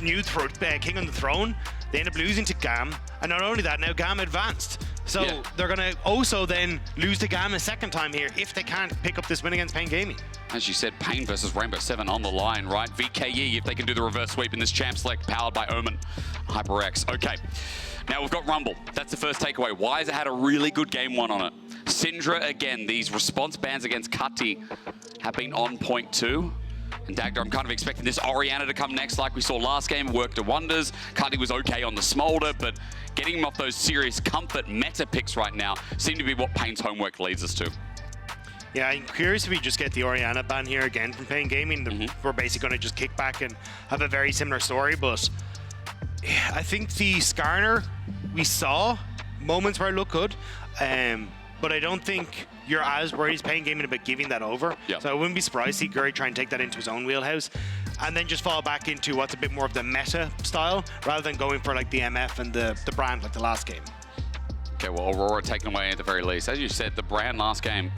new king on the throne. They end up losing to GAM, and not only that, now GAM advanced. So they're going to also then lose to GAM a second time here if they can't pick up this win against Pain Gaming. As you said, Pain versus Rainbow 7 on the line, right? VKE, if they can do the reverse sweep in this champ select, powered by Omen. HyperX. Okay. Now we've got Rumble. That's the first takeaway. Weiser had a really good game one on it. Syndra, again, these response bans against Cutty have been on point too. And Dagda, I'm kind of expecting this Orianna to come next like we saw last game, worked wonders. Cutty was okay on the Smolder, but getting him off those serious comfort meta picks right now seem to be what Pain's homework leads us to. Yeah, I'm curious if we just get the Orianna ban here again from Pain Gaming. We're basically going to just kick back and have a very similar story, but I think the Skarner, we saw moments where it looked good, but I don't think you're as worried as Pain Gaming about giving that over. Yep. So I wouldn't be surprised to see Guri try and take that into his own wheelhouse and then just fall back into what's a bit more of the meta style rather than going for like the MF and the brand like the last game. Okay, well, Aurora taken away at the very least. As you said, the brand last game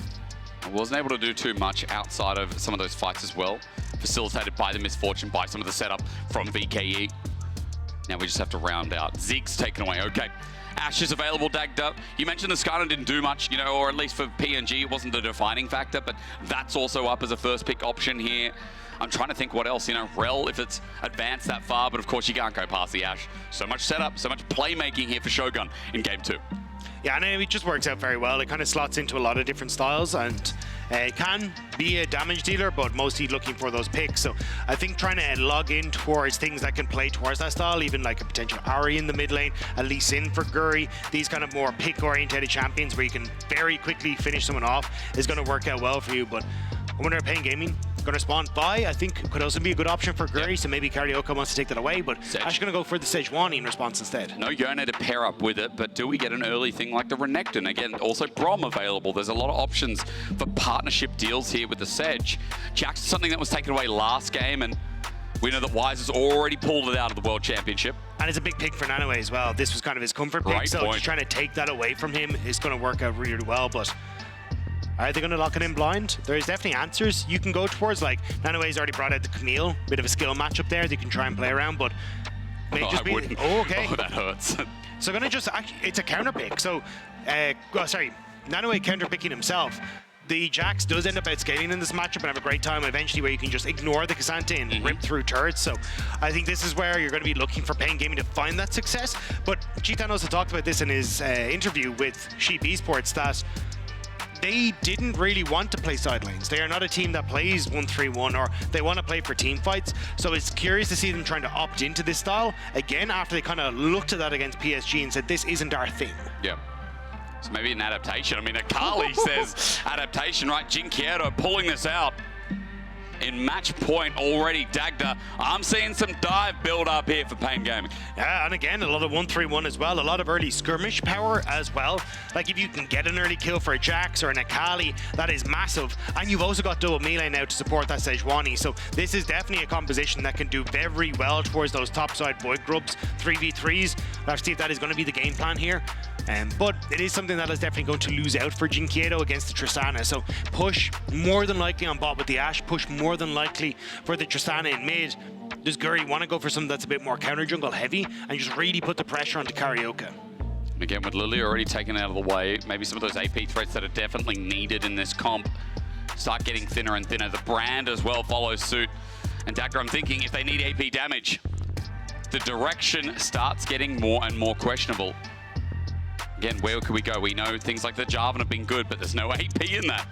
wasn't able to do too much outside of some of those fights as well, facilitated by the misfortune, by some of the setup from VKE. Now we just have to round out. Zig's taken away, okay. Ash is available, Dagda. You mentioned the Skarner didn't do much, you know, or at least for PNG, it wasn't the defining factor, but that's also up as a first pick option here. I'm trying to think what else, you know, Rel, if it's advanced that far, but of course you can't go past the Ash. So much setup, so much playmaking here for Shogun in game 2. Yeah, and it just works out very well. It kind of slots into a lot of different styles and it can be a damage dealer, but mostly looking for those picks. So I think trying to log in towards things that can play towards that style, even like a potential Ari in the mid lane, at least in for Guri, these kind of more pick-oriented champions where you can very quickly finish someone off is going to work out well for you. But I wonder if Pain Gaming going to spawn Vi, I think could also be a good option for Guri, so maybe Carioca wants to take that away, but Ash going to go for the Sejuani in response instead. No Yone to pair up with it, but do we get an early thing like the Renekton? Again, also Brom available. There's a lot of options for partnership deals here with the Sedge. Jack's something that was taken away last game, and we know that Wise has already pulled it out of the World Championship. And it's a big pick for Nanoe as well. This was kind of his comfort pick, so just trying to take that away from him is going to work out really well, but are they going to lock it in blind? There's definitely answers you can go towards. Like, Nanoe's already brought out the Camille. Bit of a skill matchup there that you can try and play around, but may just be... Oh, okay. Oh, that hurts. So going to just... It's a counter pick. So, sorry, Nanoe counter picking himself. The Jax does end up outscaling in this matchup and have a great time eventually where you can just ignore the K'Sante and rip through turrets. So I think this is where you're going to be looking for Pain Gaming to find that success. But Cheetan also talked about this in his interview with Sheep Esports that they didn't really want to play side lanes. They are not a team that plays 1-3-1 or they want to play for team fights. So it's curious to see them trying to opt into this style again after they kind of looked at that against PSG and said, this isn't our thing. Yeah. So maybe an adaptation. I mean, Akali says adaptation, right? Jinkiero pulling this out. In match point already, Dagda. I'm seeing some dive build up here for Pain Gaming. Yeah, and again, a lot of 1-3-1 as well. A lot of early skirmish power as well. Like if you can get an early kill for a Jax or an Akali, that is massive. And you've also got double melee now to support that Sejuani. So this is definitely a composition that can do very well towards those topside Void Grubs, 3v3s. We'll have to see if that is going to be the game plan here. But it is something that is definitely going to lose out for Jinkiero against the Tristana. So push more than likely on bot with the Ashe, push more than likely for the Tristana in mid. Does Guri want to go for something that's a bit more counter jungle heavy and just really put the pressure onto Carioca? Again, with Lily already taken out of the way, maybe some of those AP threats that are definitely needed in this comp start getting thinner and thinner. The brand as well follows suit. And Dagda, I'm thinking if they need AP damage, the direction starts getting more and more questionable. Again, where could we go? We know things like the Jarvan have been good, but there's no AP in that.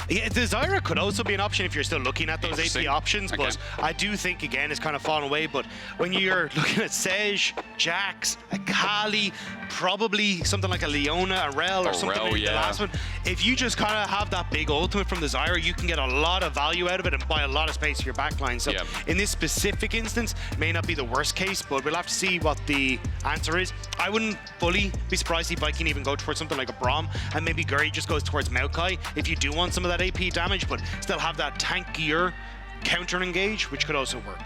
Yeah, the Zyra could also be an option if you're still looking at those AP options, but I do think, again, it's kind of fallen away. But when you're looking at Sej, Jax, Akali, probably something like a Leona, a Rel, or something like the last one, if you just kind of have that big ultimate from the Zyra, you can get a lot of value out of it and buy a lot of space for your backline. So in this specific instance, it may not be the worst case, but we'll have to see what the answer is. I wouldn't fully be surprised if Viking even go towards something like a Braum, and maybe Guri just goes towards Maokai if you do want some of that AP damage, but still have that tankier counter engage, which could also work.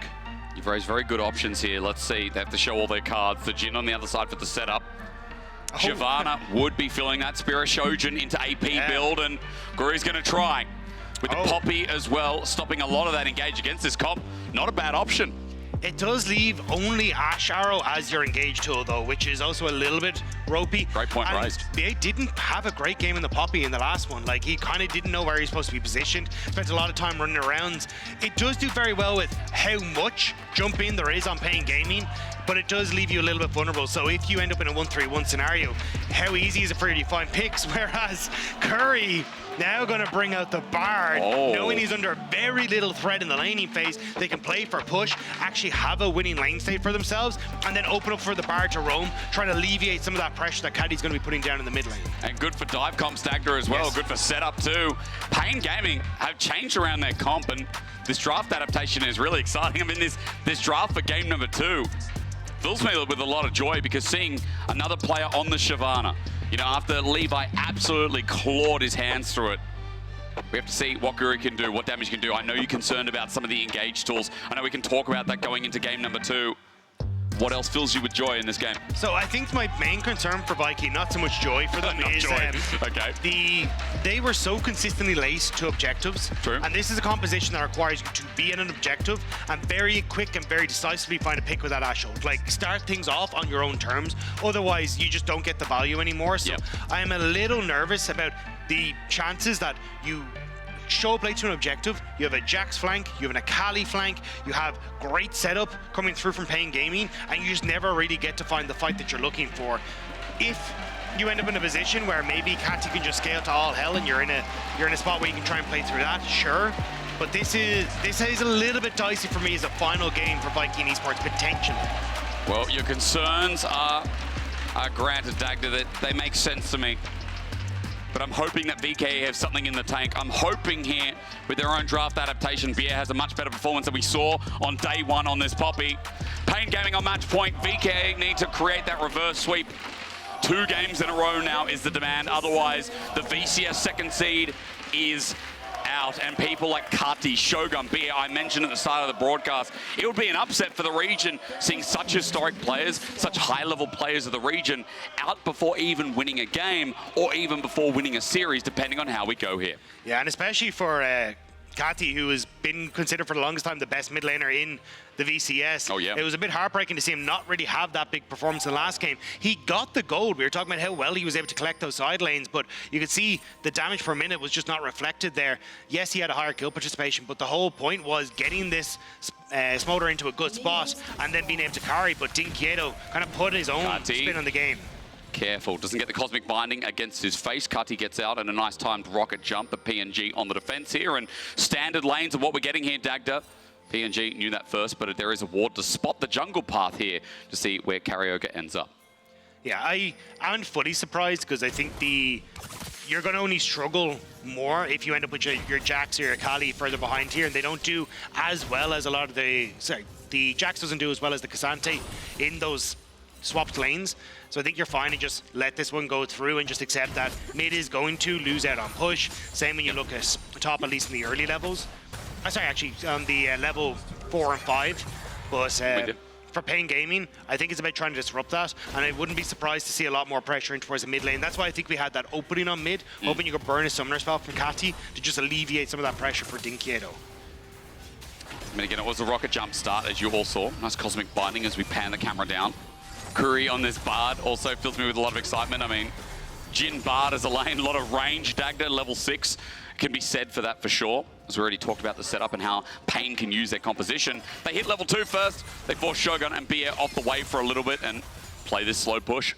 You've raised very good options here. Let's see. They have to show all their cards. The Jhin on the other side for the setup. Shyvana would be filling that Spirit Shojin into AP build, and Guri's going to try with the Poppy as well, stopping a lot of that engage against this comp. Not a bad option. It does leave only Ash Arrow as your engage tool, though, which is also a little bit ropey. Great point and raised. VKE didn't have a great game in the Poppy in the last one. Like, he kind of didn't know where he's supposed to be positioned. Spent a lot of time running around. It does do very well with how much jump in there is on Pain Gaming, but it does leave you a little bit vulnerable. So if you end up in a 1-3-1 scenario, how easy is it for you to find picks? Whereas Curry now going to bring out the Bard, knowing he's under very little threat in the laning phase. They can play for push, actually have a winning lane state for themselves, and then open up for the Bard to roam, trying to alleviate some of that pressure that Caddy's going to be putting down in the mid lane. And good for dive comp Dagda as well, good for setup too. Pain Gaming have changed around their comp, and this draft adaptation is really exciting. I mean, this draft for game number 2 fills me with a lot of joy, because seeing another player on the Shyvana, you know, after Levi absolutely clawed his hands through it, we have to see what Guru can do, what damage he can do. I know you're concerned about some of the engage tools. I know we can talk about that going into game number 2. What else fills you with joy in this game? So I think my main concern for VKE, not so much joy for them, is they were so consistently laced to objectives. True. And this is a composition that requires you to be in an objective and very quick and very decisively find a pick with that Ash ult. Like, start things off on your own terms. Otherwise, you just don't get the value anymore. So I'm a little nervous about the chances that you show up late to an objective, you have a Jax flank, you have an Akali flank, you have great setup coming through from Pain Gaming, and you just never really get to find the fight that you're looking for. If you end up in a position where maybe Catty can just scale to all hell and you're in a spot where you can try and play through that, sure. But this is a little bit dicey for me as a final game for VKE Esports, potentially. Well, your concerns are granted, Dagda, that they make sense to me. But I'm hoping that VKE have something in the tank. I'm hoping here, with their own draft adaptation, Bier has a much better performance than we saw on day 1 on this Poppy. Pain Gaming on match point. VKE need to create that reverse sweep. 2 games in a row now is the demand. Otherwise, the VCS second seed is out, and people like Kati, Shogun, Bier, I mentioned at the start of the broadcast, it would be an upset for the region seeing such historic players, such high-level players of the region out before even winning a game or even before winning a series, depending on how we go here. Yeah, and especially for Kati, who has been considered for the longest time the best mid laner in the VCS. Oh, yeah. It was a bit heartbreaking to see him not really have that big performance in the last game. He got the gold. We were talking about how well he was able to collect those side lanes, but you could see the damage per minute was just not reflected there. Yes, he had a higher kill participation, but the whole point was getting this Smolder into a good spot and then being able to carry, but Dinkieto kind of put his own spin on the game. Careful, doesn't get the Cosmic Binding against his face. Cutty gets out and a nice timed rocket jump. The PNG on the defense here, and standard lanes of what we're getting here, Dagda. PNG knew that first, but there is a ward to spot the jungle path here to see where Karaoke ends up. Yeah, I'm fully surprised, because I think you're going to only struggle more if you end up with your Jax or your Akali further behind here, and they don't do as well as a lot of the Jax doesn't do as well as the Cassante in those swapped lanes. So I think you're fine to just let this one go through and just accept that mid is going to lose out on push. Same when you look at top, at least in the early levels. Sorry, actually, on the level 4 and 5. But for Pain Gaming, I think it's about trying to disrupt that, and I wouldn't be surprised to see a lot more pressure in towards the mid lane. That's why I think we had that opening on mid, hoping you could burn a summoner spell from Kati to just alleviate some of that pressure for Dinkieto. I mean, again, it was a rocket jump start, as you all saw. Nice Cosmic Binding as we pan the camera down. Curry on this Bard also fills me with a lot of excitement. I mean, Jin Bard as a lane, a lot of range. Dagda, level 6, can be said for that for sure. As we already talked about the setup and how Pain can use their composition. They hit level 2 first. They force Shogun and Bier off the way for a little bit and play this slow push.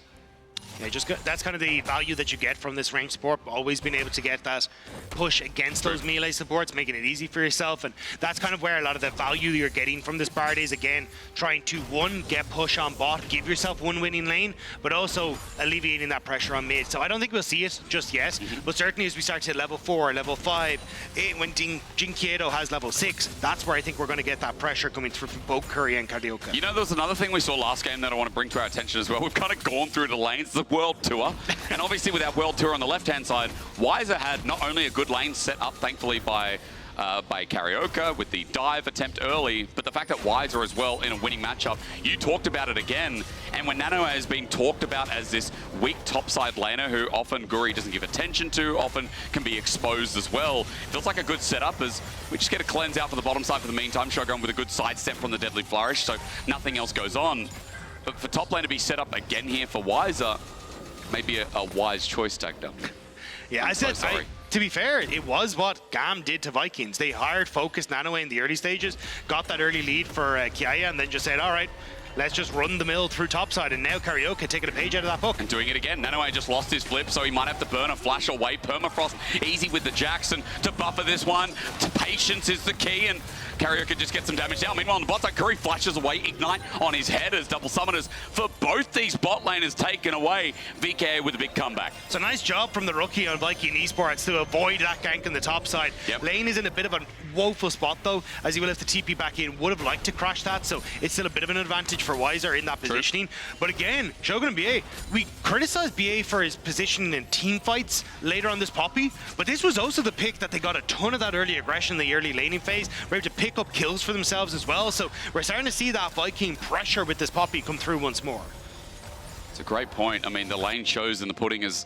Yeah, that's kind of the value that you get from this range support. Always being able to get that push against those melee supports, making it easy for yourself. And that's kind of where a lot of the value you're getting from this Bard is, again, trying to, one, get push on bot, give yourself one winning lane, but also alleviating that pressure on mid. So I don't think we'll see it just yet, but certainly as we start to hit level 4, level 5, when Dinkieto has level 6, that's where I think we're going to get that pressure coming through from both Curry and Kardioka. You know, there was another thing we saw last game that I want to bring to our attention as well. We've kind of gone through the lanes. The World Tour. And obviously with our World Tour on the left-hand side, Weiser had not only a good lane set up, thankfully, by Karaoke with the dive attempt early, but the fact that Weiser as well in a winning matchup, you talked about it again. And when Nano has been talked about as this weak topside laner who often Guri doesn't give attention to, often can be exposed as well. Feels like a good setup as we just get a cleanse out for the bottom side for the meantime. Shogun with a good sidestep from the Deadly Flourish, so nothing else goes on. But for top lane to be set up again here for Wiser, maybe a wise choice, Dagda. Yeah, to be fair, it was what GAM did to Vikings. They hired Focus Nanoe in the early stages, got that early lead for Kiaya, and then just said, all right, let's just run the mill through topside. And now Karaoke taking a page out of that book. And doing it again. Nanoe just lost his flip, so he might have to burn a flash away. Permafrost easy with the Jackson to buffer this one. Patience is the key, and Karaoke just gets some damage down. Meanwhile, on the bot side, Curry flashes away. Ignite on his head as double summoners for both these bot laners taken away. VKE with a big comeback. It's a nice job from the rookie on Viking Esports to avoid that gank on the top side. Yep. Lane is in a bit of a woeful spot though, as he will have to TP back in. Would have liked to crash that, so it's still a bit of an advantage for Wiser in that positioning. But again, Shogun and BA, we criticized BA for his positioning in team fights later on this Poppy, but this was also the pick that they got a ton of that early aggression in the early laning phase. We're able to pick up kills for themselves as well, so we're starting to see that Viking pressure with this Poppy come through once more. It's a great point. I mean, the lane shows in the pudding is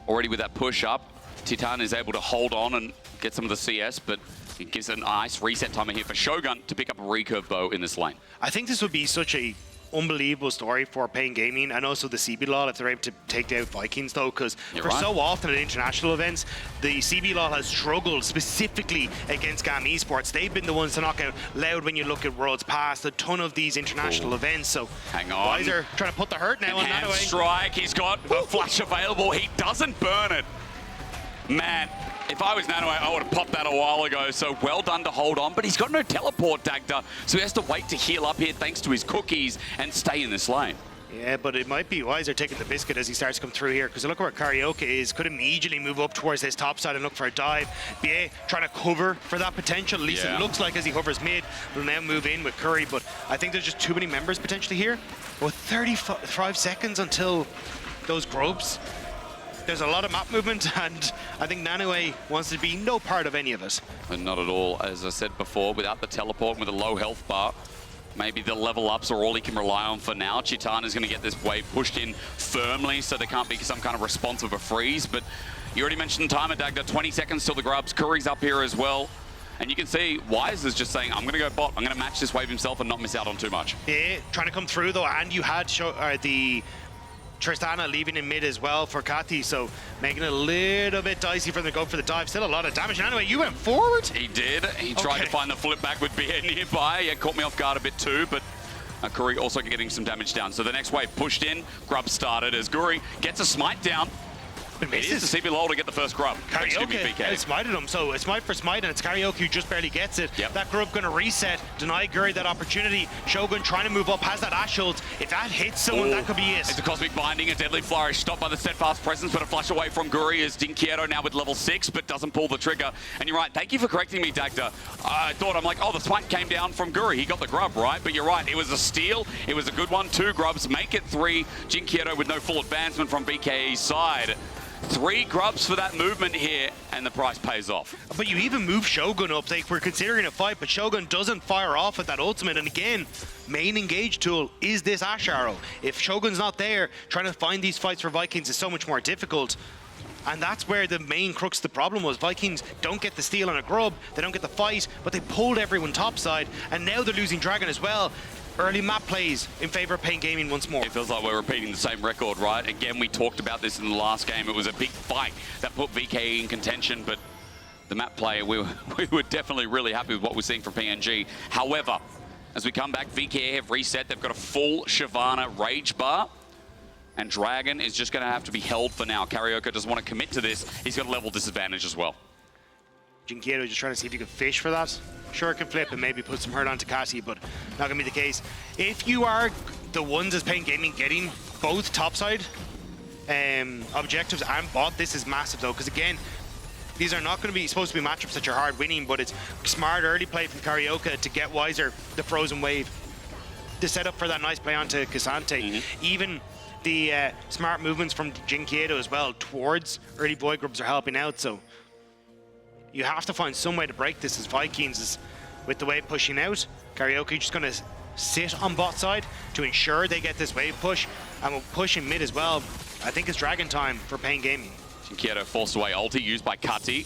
already with that push up. Titan is able to hold on and get some of the CS, but it gives a nice reset timer here for Shogun to pick up a recurve bow in this lane. I think this would be such a unbelievable story for Pain Gaming and also the CBLOL if they're able to take down Vikings though, because so often at international events the CBLOL has struggled specifically against GAM Esports. They've been the ones to knock out Loud when you look at Worlds Past, a ton of these international events. So hang on, Wiser trying to put the hurt now on Nanoe. Strike, he's got a flash available, he doesn't burn it. Man, if I was Nanoe, I would have popped that a while ago, so well done to hold on, but he's got no teleport, Dagda, so he has to wait to heal up here thanks to his cookies and stay in this lane. Yeah, but it might be Wiser taking the biscuit as he starts to come through here, because look where Karaoke is. Could immediately move up towards this top side and look for a dive. BA trying to cover for that potential, at least it looks like as he hovers mid. Will now move in with Curry, but I think there's just too many members potentially here. With 35 seconds until those grubs. There's a lot of map movement, and I think Nanoe wants to be no part of any of it. And not at all, as I said before, without the teleport and with a low health bar, maybe the level ups are all he can rely on for now. Chitan is going to get this wave pushed in firmly, so there can't be some kind of response of a freeze, but you already mentioned the timer, Dagda, 20 seconds till the grubs. Curry's up here as well. And you can see Wise is just saying, I'm going to go bot, I'm going to match this wave himself and not miss out on too much. Yeah, trying to come through though, and you had the Tristana leaving in mid as well for Kathy, so making it a little bit dicey for them to go for the dive. Still a lot of damage. And anyway, you went forward? He did. He tried to find the flip back with BA nearby. He caught me off guard a bit too, but Guri also getting some damage down. So the next wave pushed in, grub started as Guri gets a smite down. It is the CBLOL to get the first grub. Karaoke smited him, so it's smite for smite, and it's Karaoke who just barely gets it. Yep. That grub going to reset, deny Guri that opportunity. Shogun trying to move up, has that Ash ult. If that hits someone, that could be it. It's a Cosmic Binding, a Deadly Flourish, stopped by the Steadfast Presence, but a flash away from Guri is Dinkieto now with level 6, but doesn't pull the trigger. And you're right, thank you for correcting me, Dagda. I'm like, oh, the smite came down from Guri. He got the grub, right? But you're right, it was a steal. It was a good one. 2 grubs, make it 3. Dinkieto with no full advancement from VKE's side. 3 grubs for that movement here, and the price pays off. But you even move Shogun up. Like, we're considering a fight, but Shogun doesn't fire off at that ultimate. And again, main engage tool is this Ash Arrow. If Shogun's not there, trying to find these fights for Vikings is so much more difficult. And that's where the main crux of the problem was. Vikings don't get the steal on a grub, they don't get the fight, but they pulled everyone topside, and now they're losing Dragon as well. Early map plays in favor of Pain Gaming once more. It feels like we're repeating the same record, right? Again, we talked about this in the last game. It was a big fight that put VKE in contention, but the map play, we were definitely really happy with what we're seeing from PNG. However, as we come back, VKE have reset. They've got a full Shyvana Rage bar, and Dragon is just going to have to be held for now. Karaoke doesn't want to commit to this. He's got a level disadvantage as well. Dinkieto just trying to see if you can fish for that. Sure, it can flip and maybe put some hurt onto Kati, but not going to be the case. If you are the ones as Pain Gaming getting both topside objectives and bot, this is massive though, because again, these are not going to be supposed to be matchups that you're hard winning, but it's smart early play from Karaoke to get Wiser the frozen wave. The setup for that nice play onto Cassante. Even the smart movements from Dinkieto as well towards early void grubs are helping out, so you have to find some way to break this as Vikings is with the wave pushing out. Karaoke just going to sit on bot side to ensure they get this wave push, and we'll push in mid as well. I think it's Dragon time for Pain Gaming. Jinkieto forced away ulti used by Kati.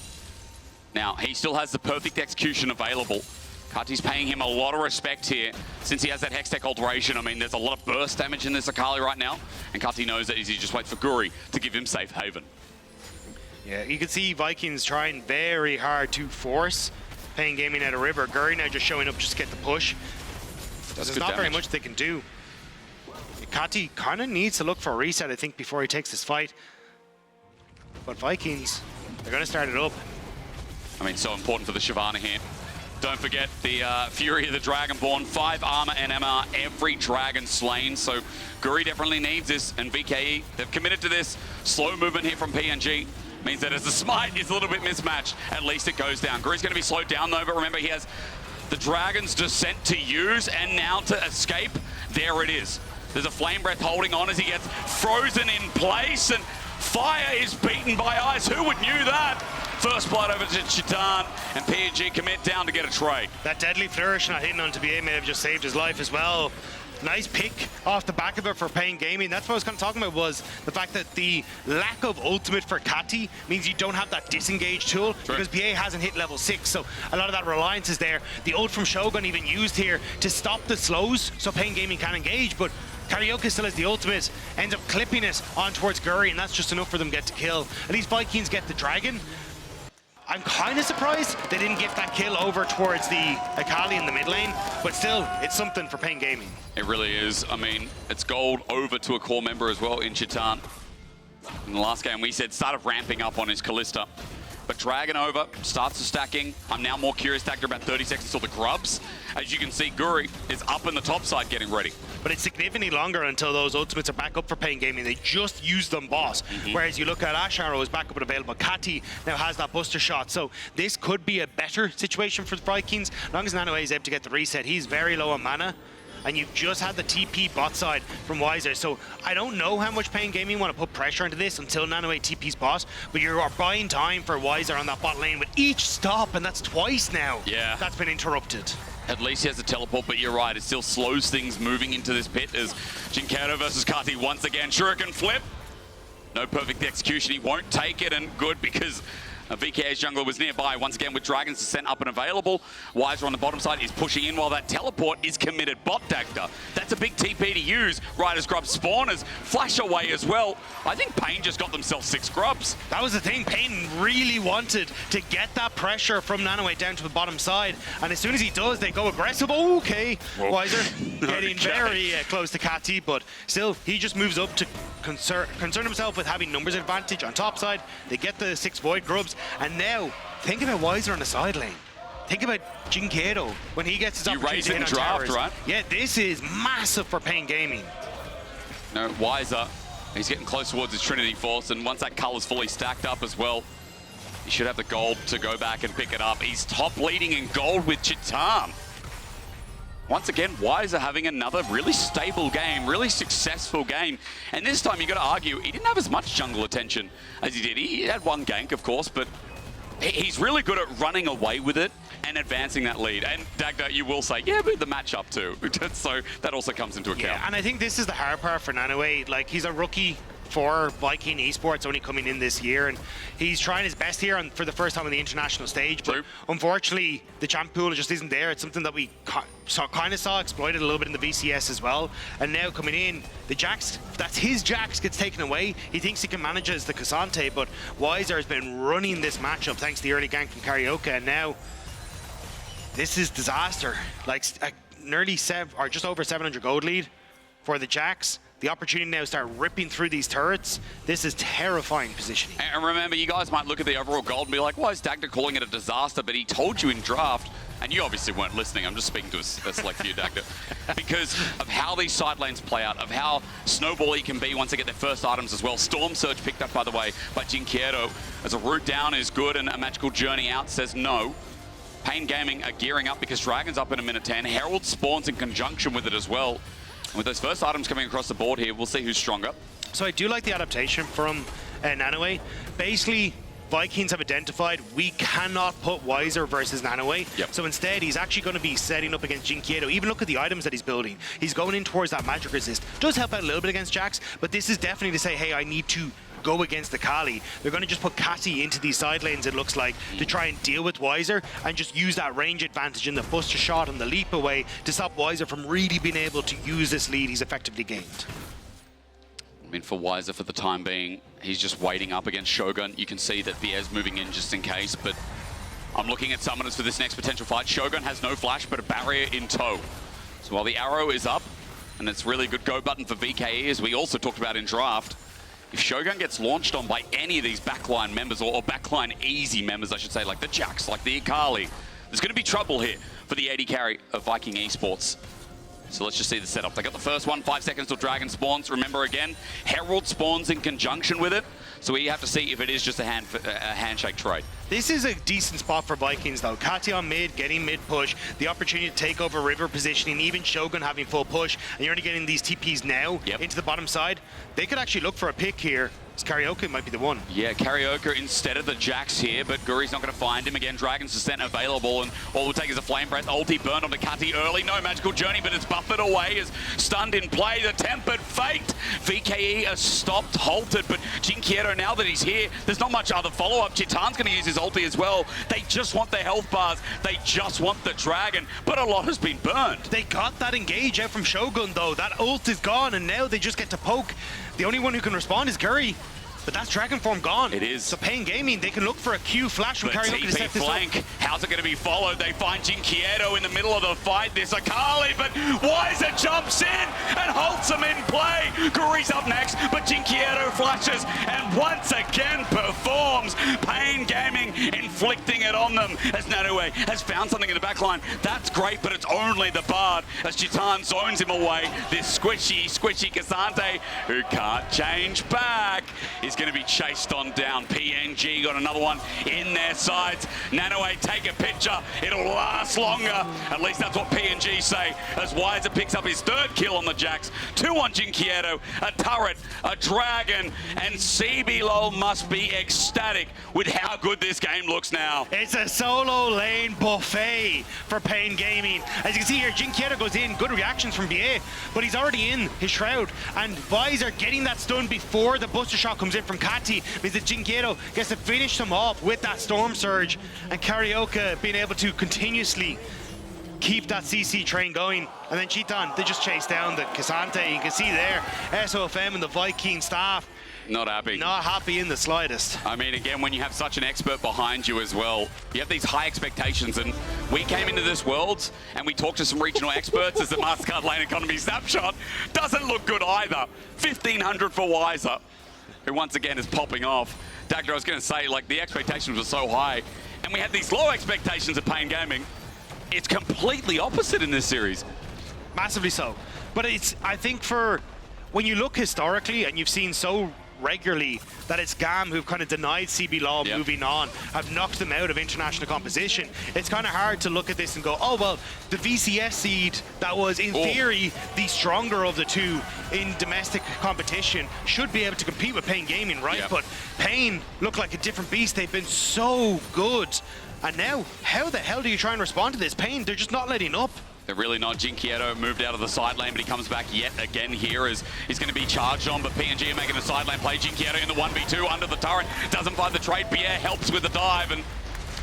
Now, he still has the perfect execution available. Kati's paying him a lot of respect here since he has that Hextech alteration. I mean, there's a lot of burst damage in this Akali right now, and Kati knows that he just waits for Guri to give him safe haven. Yeah, you can see Vikings trying very hard to force Pain Gaming out of river. Guri now just showing up just to get the push. There's not very much they can do. Kati kind of needs to look for a reset, I think, before he takes this fight. But Vikings, they're going to start it up. I mean, so important for the Shyvana here. Don't forget the Fury of the Dragonborn, 5 armor and MR, every dragon slain. So Guri definitely needs this, and VKE, they've committed to this. Slow movement here from PNG means that as the smite is a little bit mismatched, at least it goes down. Guri's going to be slowed down though, but remember he has the Dragon's Descent to use, and now to escape. There it is. There's a Flame Breath holding on as he gets frozen in place, and fire is beaten by ice. Who would knew that? First blood over to Chitan, and PNG commit down to get a trade. That deadly flourish not hitting onto BA may have just saved his life as well. Nice pick off the back of it for Pain Gaming. That's what I was kind of talking about, was the fact that the lack of ultimate for Kati means you don't have that disengage tool. True. Because BA hasn't hit level 6, so a lot of that reliance is there. The ult from Shogun even used here to stop the slows so Pain Gaming can engage, but Karaoke still has the ultimate, ends up clipping it on towards Guri, and that's just enough for them to get to kill. At least Vikings get the dragon. I'm kind of surprised they didn't give that kill over towards the Akali in the mid lane, but still, it's something for Pain Gaming. It really is. I mean, it's gold over to a core member as well in Chitan. In the last game, we said started ramping up on his Kalista. But Dragon over, starts the stacking. I'm now more curious, Dagda, about 30 seconds till the grubs. As you can see, Guri is up in the top side getting ready. But it's significantly longer until those ultimates are back up for Pain Gaming. They just used them, boss. Whereas you look at Ash Arrow is back up and available. Kati now has that buster shot. So this could be a better situation for the Vikings. As long as Nanoe is able to get the reset, he's very low on mana. And you've just had the TP bot side from Weiser. So I don't know how much Pain Gaming want to put pressure into this until Nanoe TP's bot, but you are buying time for Weiser on that bot lane with each stop, and that's twice now. Yeah. That's been interrupted. At least he has a teleport, but you're right, it still slows things moving into this pit as Jinkieto versus Kati once again. Shuriken flip. No perfect execution, he won't take it, and good because VKE's jungler was nearby. Once again with Dragon's Descent up and available. Weiser on the bottom side is pushing in while that teleport is committed. Bot Dagda. That's a big TP to use. Right as grub spawners flash away as well. I think Pain just got themselves 6 grubs. That was the thing. Pain really wanted to get that pressure from Nanoe down to the bottom side. And as soon as he does, they go aggressive. Okay. Whoa. Weiser getting very close to Kati, but still, he just moves up to concern himself with having numbers advantage on top side. They get the 6 Void grubs. And now, think about Weiser on the side lane. Think about Jinkieto when he gets his opportunity to hit on draft, towers. right? Yeah, this is massive for Pain Gaming. No, Weiser, he's getting close towards his Trinity Force, and once that color's fully stacked up as well, he should have the gold to go back and pick it up. He's top leading in gold with Chitan. Once again, Weiser having another really stable game, really successful game. And this time, you got to argue, he didn't have as much jungle attention as he did. He had one gank, of course, but he's really good at running away with it and advancing that lead. And Dagda, you will say, yeah, but the matchup too. So that also comes into account. Yeah, and I think this is the hard part for Nanoe. Like, he's a rookie for Viking Esports, only coming in this year, and he's trying his best here for the first time on the international stage. But unfortunately, the champ pool just isn't there. It's something that we kind of saw exploited a little bit in the VCS as well. And now coming in, the Jax, that's his Jax gets taken away. He thinks he can manage as the Cassante, but Weiser has been running this matchup thanks to the early gank from Karaoke, and now this is disaster. Like nearly just over 700 gold lead for the Jax. The opportunity now to start ripping through these turrets. This is terrifying positioning. And remember, you guys might look at the overall gold and be like, why is Dagda calling it a disaster? But he told you in draft, and you obviously weren't listening. I'm just speaking to a select few, Dagda. Because of how these side lanes play out, of how snowball-y can be once they get their first items as well. Storm Surge picked up, by the way, by Jinkieto. As a route down is good and a magical journey out says no. Pain Gaming are gearing up because Dragon's up in a minute 10. Herald spawns in conjunction with it as well. With those first items coming across the board here, we'll see who's stronger. So I do like the adaptation from Nanoe. Basically, Vikings have identified we cannot put Weiser versus Nanoe. Yep. So instead, he's actually going to be setting up against Jinkieto. Even look at the items that he's building. He's going in towards that magic resist. Does help out a little bit against Jax, but this is definitely to say, hey, I need to go against the Kali. They're going to just put Catty into these side lanes, it looks like, to try and deal with Weiser and just use that range advantage in the buster shot and the leap away to stop Weiser from really being able to use this lead he's effectively gained. I mean, for Weiser, for the time being, he's just waiting up against Shogun. You can see that Vier's moving in just in case, but I'm looking at summoners for this next potential fight. Shogun has no flash, but a barrier in tow. So while the arrow is up, and it's really good go button for VKE, as we also talked about in draft, if Shogun gets launched on by any of these backline members, or backline easy members, I should say, like the Jax, like the Akali, there's going to be trouble here for the AD carry of Viking Esports. So let's just see the setup. They got the first one, 5 seconds till Dragon spawns. Remember again, Herald spawns in conjunction with it. So we have to see if it is just a handshake trade. This is a decent spot for Vikings though. Catty on mid, getting mid push, the opportunity to take over river positioning, even Shogun having full push, and you're only getting these TPs now into the bottom side. They could actually look for a pick here. Karaoke might be the one. Yeah, Karaoke instead of the Jax here, but Guri's not going to find him. Again, Dragon's Descent available, and all we'll take is a Flame Breath. Ulti burned onto Catty early. No magical journey, but it's buffered away. Is stunned in play. The Tempered Fate. VKE has stopped, halted, but Jinkieto, now that he's here, there's not much other follow-up. Chitan's going to use his ulti as well. They just want their health bars. They just want the Dragon, but a lot has been burned. They got that engage out from Shogun, though. That ult is gone, and now they just get to poke. The only one who can respond is Guri. But that's Dragon Form gone. It is. So Pain Gaming, they can look for a Q flash from Karaoke to set this flank. up. How's it going to be followed? They find Jinkieto in the middle of the fight. There's Akali, but Weiser jumps in and halts him in play. Guri's up next, but Jinkieto flashes and once again performs. Pain Gaming inflicting it on them as Nanoe has found something in the backline. That's great, but it's only the Bard as Chitan zones him away. This squishy Cassante, who can't change back, is going to be chased on down. PNG got another one in their sides. Nanoe, take a picture. It'll last longer. At least that's what PNG say. As Weiser picks up his third kill on the Jax. 2 on Jinkieto, a turret, a Dragon, and CBLOL must be ecstatic with how good this game looks now. It's a solo lane buffet for Pain Gaming. As you can see here, Jinkieto goes in. Good reactions from VA, but he's already in his Shroud. And Weiser getting that stun before the Buster Shot comes in from Catty means that Jinkieto gets to finish them off with that Storm Surge, and Karaoke being able to continuously keep that CC train going. And then Chitan, they just chase down the Cassante. You can see there, SOFM and the Viking staff not happy. Not happy in the slightest. I mean, again, when you have such an expert behind you as well, you have these high expectations. And we came into this Worlds and we talked to some regional experts as the MasterCard Lane Economy snapshot doesn't look good either. 1,500 for Weiser, who once again is popping off. Dagda, I was going to say, like, the expectations were so high, and we had these low expectations of Pain Gaming. It's completely opposite in this series. Massively so. But it's, I think for, when you look historically, and you've seen so regularly that it's GAM who've kind of denied CBLOL moving on, have knocked them out of international competition. It's kind of hard to look at this and go, oh, well, the VCS seed that was, in theory, the stronger of the two in domestic competition should be able to compete with Pain Gaming, right? But Pain look like a different beast. They've been so good. And now, how the hell do you try and respond to this? Pain, they're just not letting up. They're really not. Jinkieto moved out of the side lane, but he comes back yet again here as he's going to be charged on, but PNG are making a side lane play. Jinkieto in the 1v2 under the turret. Doesn't find the trade. Pierre helps with the dive, and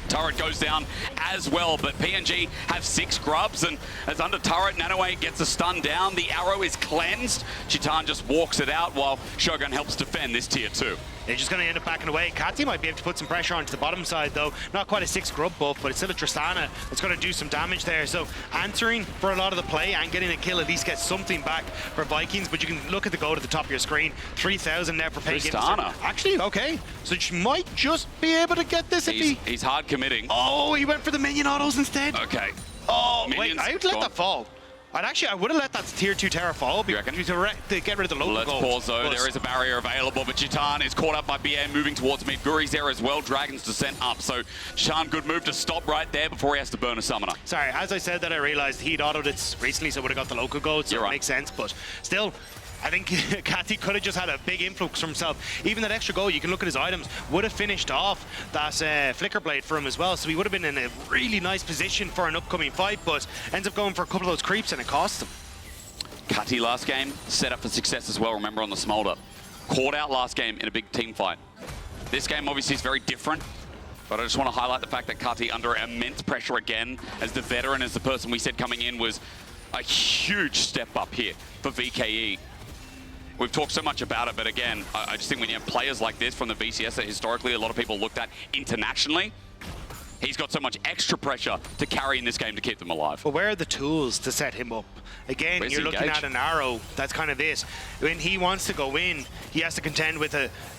turret goes down as well, but PNG have 6 grubs, and as under turret, Nanoe gets a stun down. The arrow is cleansed. Chitan just walks it out while Shogun helps defend this tier 2. They're just going to end up backing away. Catty might be able to put some pressure onto the bottom side, though. Not quite a 6 grub buff, but it's still a Tristana that's going to do some damage there. So answering for a lot of the play and getting a kill at least gets something back for Vikings. But you can look at the goal at the top of your screen. 3,000 now for Pain Gaming. Tristana. Actually, okay. So you might just be able to get this if he's hard committing. Oh, he went for the minion autos instead. Okay. Oh, minions, wait, I would let that fall. I would have let that tier 2 Terra fall to get rid of the local Let's gold. pause though. There is a barrier available, but Chitan is caught up by BA moving towards mid. Guri's there as well. Dragon's Descent up. So Chitan, good move to stop right there before he has to burn a summoner. Sorry, as I said that, I realized he'd autoed it recently, so would have got the local gold, so it makes sense. But still, I think Cathy could have just had a big influx from himself. Even that extra goal, you can look at his items, would have finished off that flicker blade for him as well. So he would have been in a really nice position for an upcoming fight, but ends up going for a couple of those creeps and it costs him. Cathy last game, set up for success as well, remember, on the Smolder. Caught out last game in a big team fight. This game obviously is very different, but I just want to highlight the fact that Cathy under immense pressure again, as the veteran, as the person we said coming in, was a huge step up here for VKE. We've talked so much about it, but again, I just think when you have players like this from the VCS that historically a lot of people looked at internationally, he's got so much extra pressure to carry in this game to keep them alive. But where are the tools to set him up? Again, you're looking at an arrow. That's kind of it. When he wants to go in, he has to contend with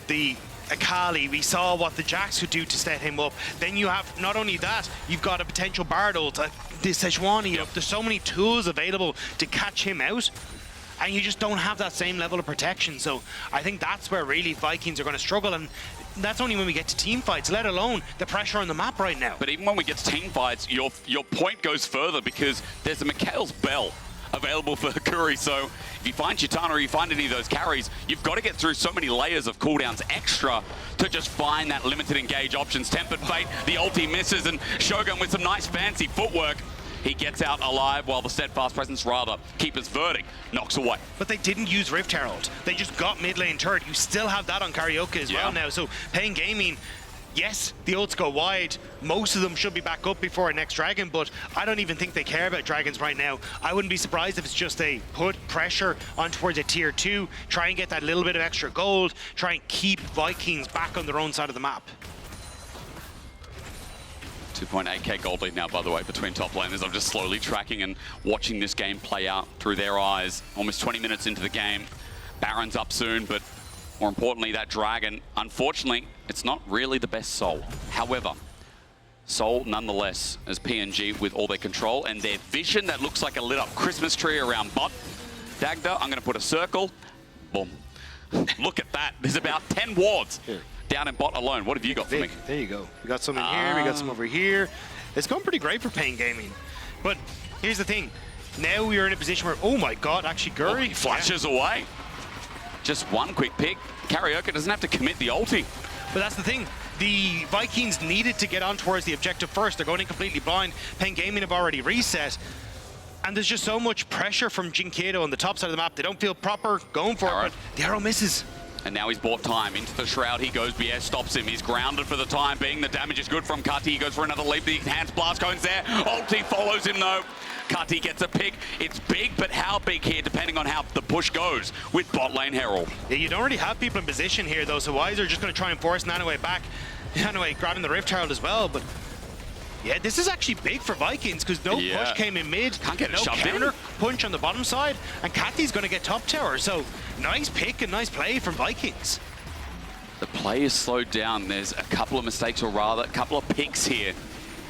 the Akali. We saw what the Jax could do to set him up. Then you have, not only that, you've got a potential Bard ult, the Sejuani. Yep. There's so many tools available to catch him out, and you just don't have that same level of protection. So I think that's where really Vikings are going to struggle, and that's only when we get to team fights, let alone the pressure on the map right now. But even when we get to team fights, your point goes further because there's a Mikhail's Bell available for Hakuri. So if you find Chitana or you find any of those carries, you've got to get through so many layers of cooldowns extra to just find that limited engage options. Tempered Fate, the ulti misses, and Shogun with some nice fancy footwork. He gets out alive while the Steadfast Presence, rather, Keeper's Verdict, knocks away. But they didn't use Rift Herald. They just got mid lane turret. You still have that on Karaoke as well now. So PNG Gaming, yes, the ults go wide. Most of them should be back up before our next dragon, but I don't even think they care about dragons right now. I wouldn't be surprised if it's just they put pressure on towards a tier 2, try and get that little bit of extra gold, try and keep Vikings back on their own side of the map. 2.8k gold lead now, by the way, between top laners. I'm just slowly tracking and watching this game play out through their eyes. Almost 20 minutes into the game. Baron's up soon, but more importantly, that dragon, unfortunately, it's not really the best Soul. However, Soul, nonetheless, as PNG with all their control and their vision that looks like a lit up Christmas tree around bot. Dagda, I'm going to put a circle. Boom. Look at that. There's about 10 wards. Here. Down in bot alone. What have you got for me? There you go. We got some in here, we got some over here. It's going pretty great for PNG Gaming. But here's the thing. Now we are in a position where, oh my god, actually Guri he flashes away. Just one quick pick. Karaoke doesn't have to commit the ulti. But that's the thing. The Vikings needed to get on towards the objective first. They're going in completely blind. PNG Gaming have already reset. And there's just so much pressure from Jinkedo on the top side of the map. They don't feel proper going for it, but the arrow misses. And now he's bought time. Into the Shroud he goes. BS stops him. He's grounded for the time being. The damage is good from Cathy. He goes for another leap. The Enhanced Blast goes there. Ulti follows him though. Cathy gets a pick. It's big, but how big here, depending on how the push goes with bot lane Herald. Yeah, you don't really have people in position here though, so Weiser just going to try and force Nanoe back. Nanoe grabbing the Rift Herald as well, but yeah, this is actually big for Vikings because no push came in mid. Can't get no counter punch on the bottom side, and Cathy's going to get top tower. So nice pick and nice play from Vikings. The play is slowed down. There's a couple of mistakes, or rather, a couple of picks here.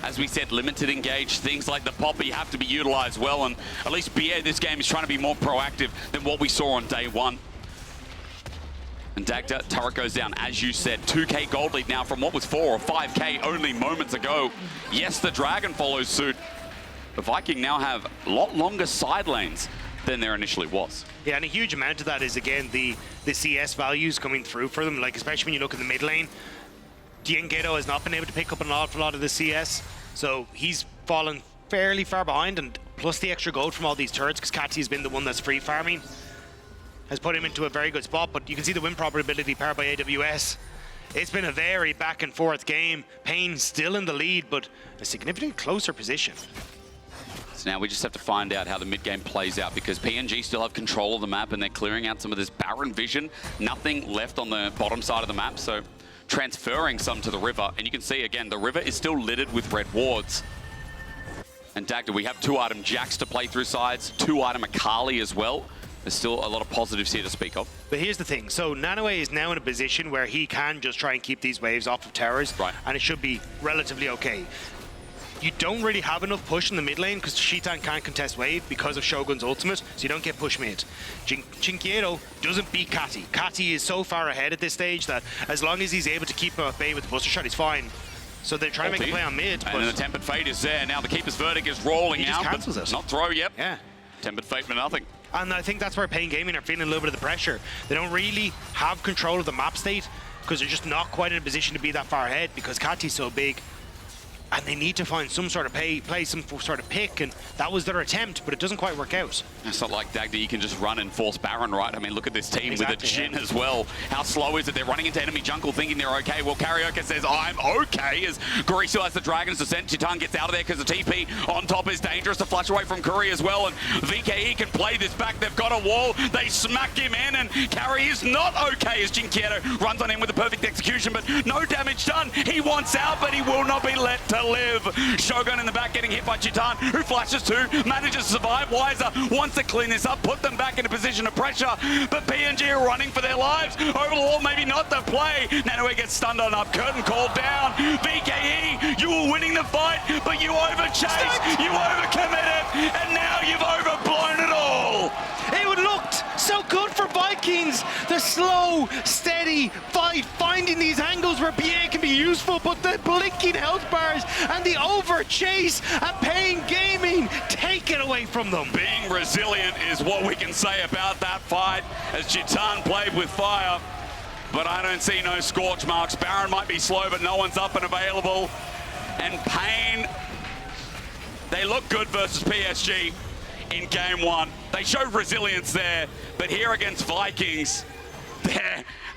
As we said, limited engage, things like the Poppy have to be utilized well, and at least BA this game is trying to be more proactive than what we saw on day one. And Dagda, turret goes down, as you said. 2k gold lead now from what was 4 or 5k only moments ago. Yes, the Dragon follows suit. The Viking now have a lot longer side lanes than there initially was. Yeah, and a huge amount of that is, again, the CS values coming through for them. Like, especially when you look at the mid lane, Jinkedo has not been able to pick up an awful lot of the CS, so he's fallen fairly far behind, and plus the extra gold from all these turrets, because Cathy has been the one that's free farming, has put him into a very good spot. But you can see the win probability powered by AWS. It's been a very back and forth game. Payne still in the lead, but a significantly closer position. So now we just have to find out how the mid game plays out, because PNG still have control of the map and they're clearing out some of this Baron vision. Nothing left on the bottom side of the map, so transferring some to the river. And you can see again, the river is still littered with red wards. And Dagda, we have 2-item Jax to play through sides, 2-item Akali as well. There's still a lot of positives here to speak of. But here's the thing. So Nanoe is now in a position where he can just try and keep these waves off of towers. Right. And it should be relatively okay. You don't really have enough push in the mid lane because Shitan can't contest wave because of Shogun's ultimate, so you don't get push mid. Jinkedo doesn't beat Cathy. Cathy is so far ahead at this stage that as long as he's able to keep him at bay with the Buster Shot, he's fine. So they're trying to make a play on mid. And the Tempered Fate is there. Now the Keeper's Verdict is rolling out. Cancels it. Not throw, yep. Yeah. Tempered Fate for nothing. And I think that's where Pain Gaming are feeling a little bit of the pressure. They don't really have control of the map state because they're just not quite in a position to be that far ahead because Kati's so big. And they need to find some sort of play some sort of pick, and that was their attempt, but it doesn't quite work out. It's not like Dagda, you can just run and force Baron, right? I mean, look at this team with a Jhin as well. How slow is it? They're running into enemy jungle thinking they're okay. Well, Karaoke says, I'm okay, as Curry still has the Dragon's Descent. Chitan gets out of there because the TP on top is dangerous to flash away from Curry as well, and VKE can play this back. They've got a wall. They smack him in, and Carry is not okay as Jinquieto runs on him with the perfect execution, but no damage done. He wants out, but he will not be let to live. Shogun in the back getting hit by Chitan, who flashes too, manages to survive. Wiser wants to clean this up, put them back in a position of pressure, but PNG are running for their lives. Over the wall, maybe not the play. Nanoe gets stunned on up, curtain called down. VKE, you were winning the fight, but you overchased, you overcommitted, and now you've overblown it all. It looked so good for Vikings. The slow, steady fight, finding these angles where PA can be useful, but the blinking health bars and the over chase and Pain Gaming take it away from them. Being resilient is what we can say about that fight, as Chitan played with fire, but I don't see no scorch marks. Baron might be slow, but no one's up and available. And Pain, they look good versus PSG in game one. They showed resilience there, but here against Vikings,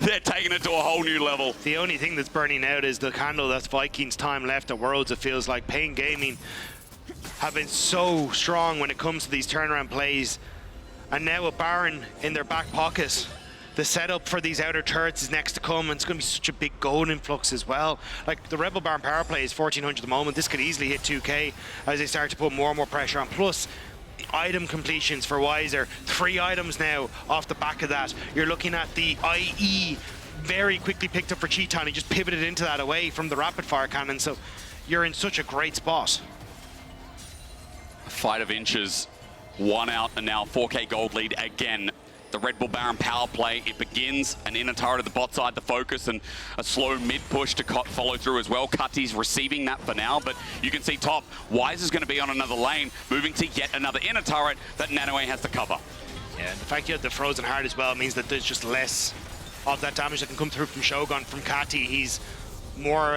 they're taking it to a whole new level. The only thing that's burning out is the candle that's Vikings' time left at Worlds. It feels like Pain Gaming have been so strong when it comes to these turnaround plays, and now with Baron in their back pocket, the setup for these outer turrets is next to come, and it's going to be such a big gold influx as well. Like, the Rebel Baron power play is 1400 at the moment. This could easily hit 2k as they start to put more and more pressure on. Plus, item completions for Wiser. 3 items now off the back of that. You're looking at the IE very quickly picked up for Chitan. He just pivoted into that away from the rapid fire cannon, so you're in such a great spot. A fight of inches, 1 out, and now 4k gold lead again. The Red Bull Baron power play, it begins, an inner turret at the bot side, the focus, and a slow mid push to follow through as well. Cutty's receiving that for now, but you can see top, Wise is going to be on another lane, moving to yet another inner turret that Nanoe has to cover. Yeah, and the fact you have the Frozen Heart as well means that there's just less of that damage that can come through from Shogun. From Kati, he's more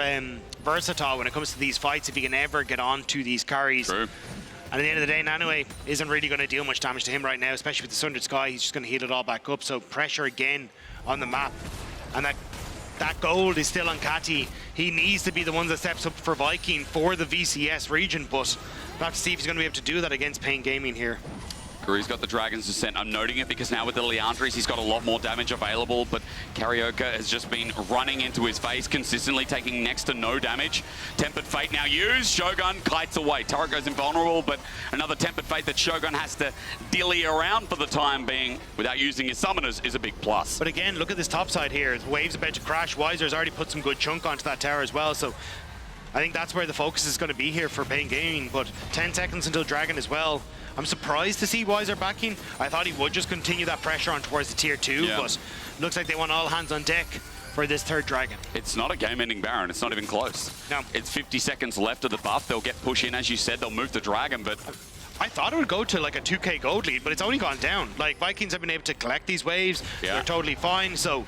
versatile when it comes to these fights if he can ever get on to these carries. True. And at the end of the day, Nanoe isn't really going to deal much damage to him right now, especially with the Sundered Sky. He's just going to heal it all back up. So pressure again on the map. And that gold is still on Kati. He needs to be the one that steps up for Viking for the VCS region, but we'll have to see if he's going to be able to do that against Pain Gaming here. He's got the Dragon's Descent. I'm noting it because now with the Leandries, he's got a lot more damage available, but Karaoke has just been running into his face, consistently taking next to no damage. Tempered Fate now used. Shogun kites away. Turret goes invulnerable, but another Tempered Fate that Shogun has to dilly around for the time being without using his summoners is a big plus. But again, look at this top side here. The wave's about to crash. Wiser's already put some good chunk onto that tower as well, so I think that's where the focus is going to be here for Pain Gaming, but 10 seconds until Dragon as well. I'm surprised to see Wiser backing. I thought he would just continue that pressure on towards the tier 2, but looks like they want all hands on deck for this third Dragon. It's not a game-ending Baron. It's not even close. No. It's 50 seconds left of the buff. They'll get push in, as you said. They'll move the Dragon, but I thought it would go to like a 2k gold lead, but it's only gone down. Like, Vikings have been able to collect these waves. They're totally fine, so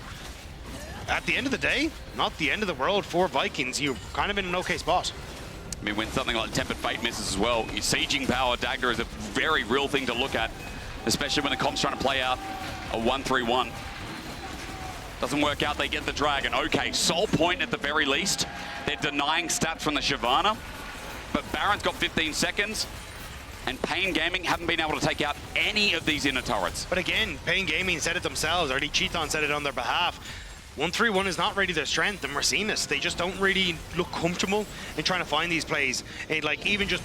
at the end of the day, not the end of the world for Vikings. You're kind of in an okay spot. I mean, when something like Tempered Fate misses as well, sieging power Dagda is a very real thing to look at, especially when the comp's trying to play out a 1-3-1. Doesn't work out, they get the Dragon. Okay, Soul Point at the very least. They're denying stats from the Shyvana, but Baron's got 15 seconds, and Pain Gaming haven't been able to take out any of these inner turrets. But again, Pain Gaming said it themselves, or Cheaton said it on their behalf. 1-3-1 is not really their strength, and we're seeing this. They just don't really look comfortable in trying to find these plays. And like even just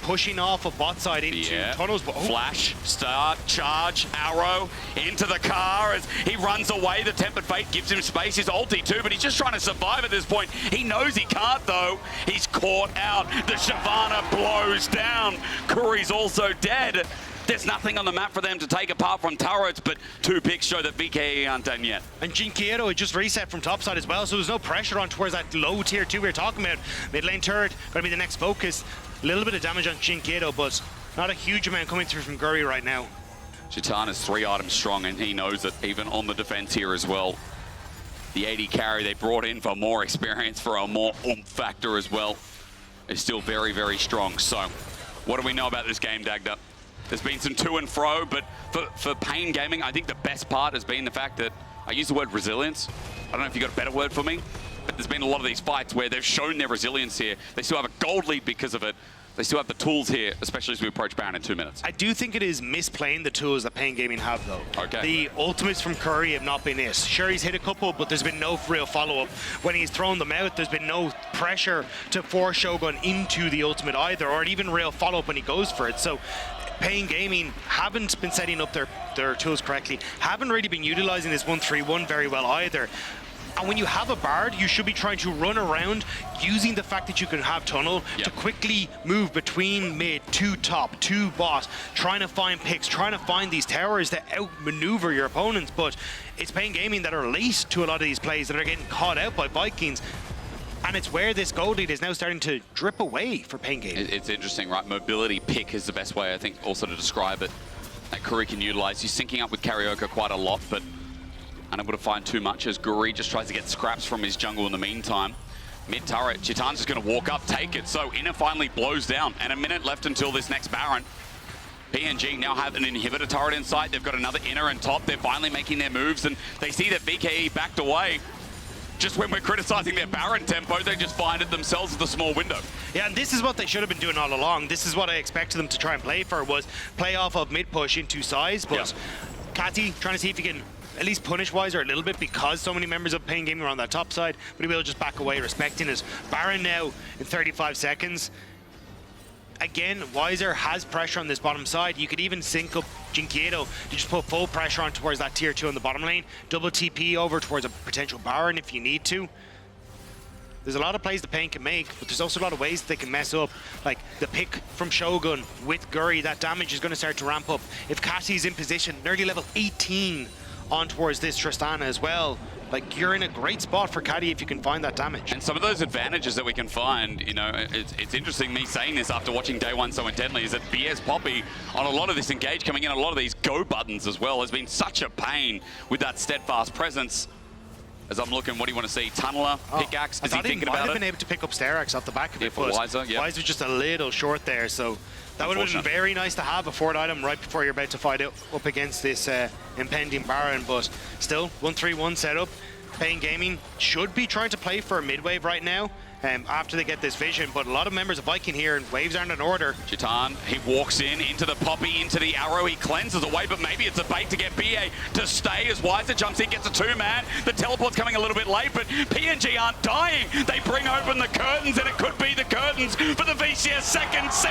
pushing off a bot side into tunnels. But, Flash, start, charge, arrow, into the car as he runs away. The Tempered Fate gives him space. His ulti too, but he's just trying to survive at this point. He knows he can't though. He's caught out. The Shyvana blows down. Curry's also dead. There's nothing on the map for them to take apart from turrets, but 2 picks show that VKE aren't done yet. And Jinquieto had just reset from topside as well, so there's no pressure on towards that low tier 2 we were talking about. Mid lane turret, going to be the next focus. A little bit of damage on Jinquieto, but not a huge amount coming through from Guri right now. Chitan is 3 items strong, and he knows it, even on the defense here as well. The 80 carry they brought in for more experience, for a more oomph factor as well, is still very, very strong. So, what do we know about this game, Dagda? There's been some to and fro, but for Pain Gaming, I think the best part has been the fact that, I use the word resilience. I don't know if you got a better word for me, but there's been a lot of these fights where they've shown their resilience here. They still have a gold lead because of it. They still have the tools here, especially as we approach Baron in 2 minutes. I do think it is misplaying the tools that Pain Gaming have, though. Okay. The ultimates from Curry have not been it. Sure, he's hit a couple, but there's been no real follow-up. When he's thrown them out, there's been no pressure to force Shogun into the ultimate either, or even real follow-up when he goes for it. So Pain Gaming haven't been setting up their tools correctly, haven't really been utilizing this 1-3-1 very well either. And when you have a Bard, you should be trying to run around using the fact that you can have tunnel to quickly move between mid to top to bot, trying to find picks, trying to find these towers to outmaneuver your opponents. But it's Pain Gaming that are late to a lot of these plays that are getting caught out by Vikings. And it's where this gold lead is now starting to drip away for Pain Gaming. It's interesting, right? Mobility pick is the best way, I think, also to describe it, that Curry can utilize. He's syncing up with Karaoke quite a lot, but unable to find too much as Guri just tries to get scraps from his jungle in the meantime. Mid turret, Chitan's just going to walk up, take it. So Inner finally blows down, and a minute left until this next Baron. PNG now have an inhibitor turret in sight. They've got another Inner and top. They're finally making their moves, and they see that VKE backed away. Just when we're criticizing their Baron tempo, they just find it themselves with a small window. Yeah, and this is what they should have been doing all along. This is what I expected them to try and play for, was play off of mid push into size, but Catty trying to see if he can at least punish Weiser a little bit because so many members of Pain Gaming are on that top side, but he will just back away respecting it. Baron now in 35 seconds. Again, Weiser has pressure on this bottom side. You could even sync up Jinkieto to just put full pressure on towards that tier 2 in the bottom lane. Double TP over towards a potential Baron if you need to. There's a lot of plays the Pain can make, but there's also a lot of ways that they can mess up. Like the pick from Shogun with Guri, that damage is going to start to ramp up. If Cassie's in position, nearly level 18 on towards this Tristana as well. Like, you're in a great spot for Caddy if you can find that damage. And some of those advantages that we can find, you know, it's interesting me saying this after watching Day One so intently, is that BS Poppy on a lot of this engage coming in, a lot of these go buttons as well, has been such a pain with that steadfast presence. As I'm looking, what do you want to see? Tunneler, pickaxe, is he thinking about it? I might have been able to pick up Sterax off the back of it, for Weiser, Weiser just a little short there, so that would have been very nice to have a forward item right before you're about to fight up against this impending Baron, but still, 1-3-1 setup. Pain Gaming should be trying to play for a mid-wave right now after they get this vision, but a lot of members of Viking here, and waves aren't in order. Chitan, he walks into the Poppy, into the arrow, he cleanses away, but maybe it's a bait to get BA to stay as Weiser jumps in, gets a 2-man. The teleport's coming a little bit late, but PNG aren't dying. They bring open the curtains, and it could be the curtains for the VCS second seed.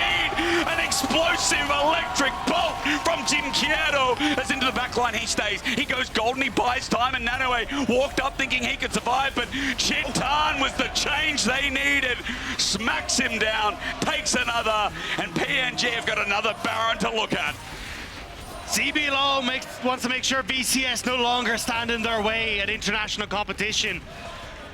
An explosive electric bolt from Jinkieto as into the backline he stays. He goes golden, he buys time, and Nanoe walked up thinking he could survive, but Chitan was the change they needed. Smacks him down, takes another, and PNG have got another Baron to look at. CBLO wants to make sure VCS no longer stand in their way at international competition.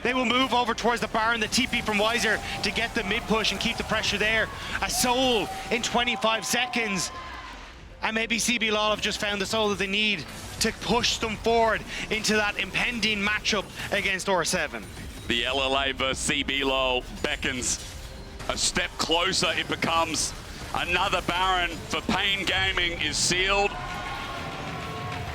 They will move over towards the Baron, the TP from Weiser to get the mid push and keep the pressure there. A soul in 25 seconds. And maybe CBLO have just found the soul that they need to push them forward into that impending matchup against R7. The LLA versus CBLO beckons a step closer. It becomes another Baron for Pain Gaming is sealed.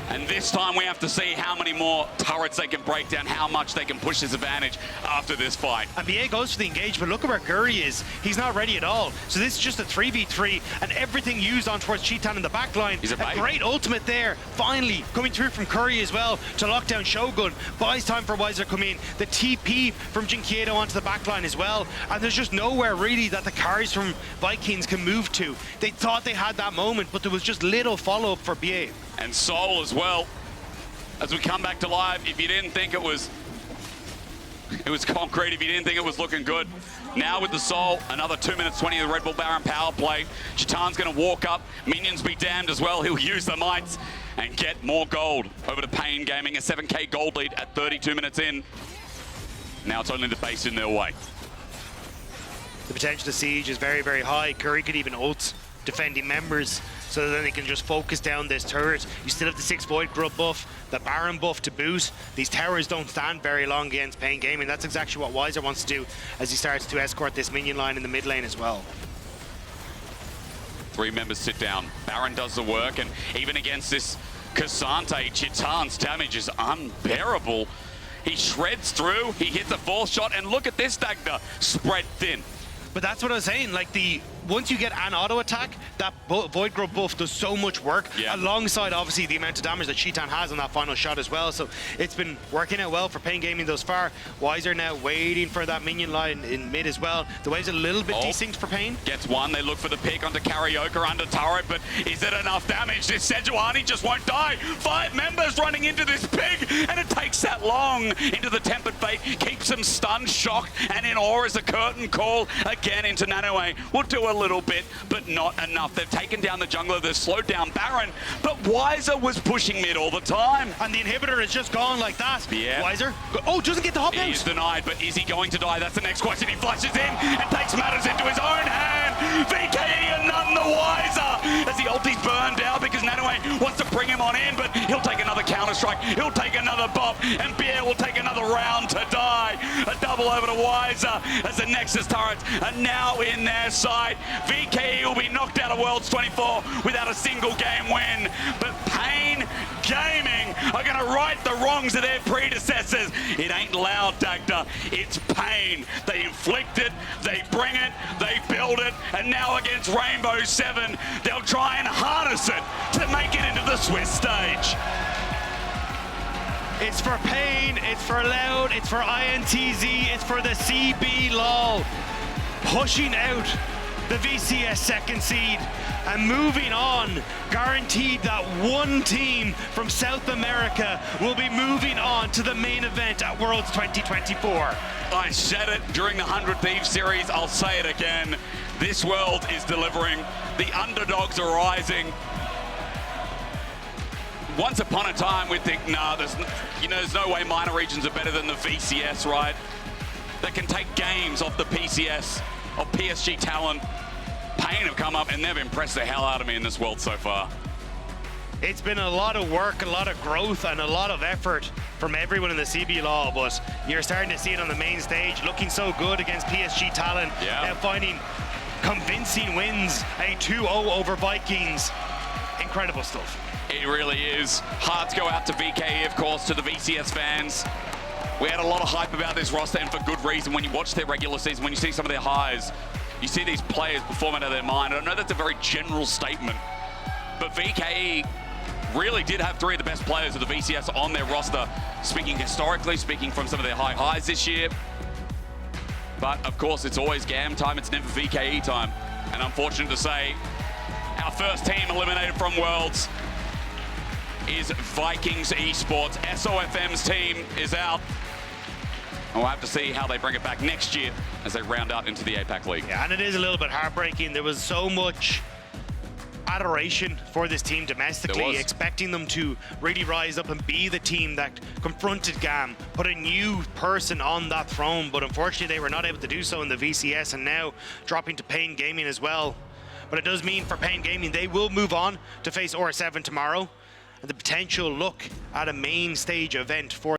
And this time we have to see how many more turrets they can break down, how much they can push this advantage after this fight. And BA goes for the engage, but look at where Guri is. He's not ready at all. So this is just a 3v3, and everything used on towards Chitan in the back line. He's a great ultimate there, finally, coming through from Curry as well to lock down Shogun. Buys time for Weiser to come in. The TP from Jinkieto onto the back line as well. And there's just nowhere really that the carries from Vikings can move to. They thought they had that moment, but there was just little follow-up for BA. And Soul as well. As we come back to live, if you didn't think it was concrete, if you didn't think it was looking good, now with the Soul, another 2 minutes 20 of the Red Bull Baron power play. Chitan's going to walk up, minions be damned as well. He'll use the mites and get more gold over to Pain Gaming, a 7k gold lead at 32 minutes in. Now it's only the base in their way. The potential to siege is very, very high. Curry could even ult defending members, so then they can just focus down this turret. You still have the 6 Void Grub buff, the Baron buff to boot. These towers don't stand very long against Pain Gaming. That's exactly what Weiser wants to do as he starts to escort this minion line in the mid lane as well. 3 members sit down. Baron does the work, and even against this Cassante, Chitan's damage is unbearable. He shreds through, he hits a 4th shot, and look at this Dagda, spread thin. But that's what I was saying, like once you get an auto attack, that Void Grub buff does so much work, alongside obviously the amount of damage that Chitan has on that final shot as well. So it's been working out well for Pain Gaming thus far. Weiser now waiting for that minion line in mid as well. The wave's a little bit desynced for Pain. Gets one, they look for the pick onto Karaoke under turret, but is it enough damage? This Sejuani just won't die. 5 members running into this pig, and it takes that long into the Tempered Fate, keeps them stunned, shocked, and in awe as a curtain call again into Nanoe. We'll do a little bit, but not enough. They've taken down the jungler, they've slowed down Baron, but Weiser was pushing mid all the time. And the inhibitor is just gone like that. Yeah. Weiser, doesn't get the hop out. He's denied, but is he going to die? That's the next question. He flashes in and takes matters into his own hand. VKE and none the wiser as the ulti's burned out because Nanoe wants to bring him on in, but he'll take another counter-strike, he'll take another bop, and Beer will take another round to die. A double over to Weiser as the Nexus turrets are now in their sight. VKE will be knocked out of Worlds 24 without a single game win, but Pain Gaming are going to right the wrongs of their predecessors. It ain't loud, Dagda, it's pain. They inflict it, they bring it, they build it, and now against Rainbow 7, they'll try and harness it to make it into the Swiss stage. It's for Pain, it's for Loud, it's for INTZ, it's for the CB LOL. Pushing out the VCS second seed and moving on, guaranteed that one team from South America will be moving on to the main event at Worlds 2024. I said it during the 100 Thieves series, I'll say it again. This world is delivering. The underdogs are rising. Once upon a time, we'd think, nah, there's no way minor regions are better than the VCS, right? That can take games off the PCS, of PSG talent. Pain have come up and they've impressed the hell out of me in this world so far. It's been a lot of work, a lot of growth, and a lot of effort from everyone in the CB LOL, but you're starting to see it on the main stage, looking so good against PSG talent. Now finding convincing wins, a 2-0 over Vikings. Incredible stuff. It really is. Hearts go out to VKE, of course, to the VCS fans. We had a lot of hype about this roster, and for good reason. When you watch their regular season, when you see some of their highs, you see these players performing out of their mind. I know that's a very general statement, but VKE really did have 3 of the best players of the VCS on their roster, speaking historically, speaking from some of their high highs this year. But, of course, it's always GAM time. It's never VKE time. And unfortunate to say, our first team eliminated from Worlds is Vikings Esports. SOFM's team is out. And we'll have to see how they bring it back next year as they round out into the APAC League. Yeah, and it is a little bit heartbreaking. There was so much adoration for this team domestically, expecting them to really rise up and be the team that confronted GAM, put a new person on that throne, but unfortunately they were not able to do so in the VCS, and now dropping to Pain Gaming as well. But it does mean for Pain Gaming, they will move on to face OR7 tomorrow, and the potential look at a main stage event for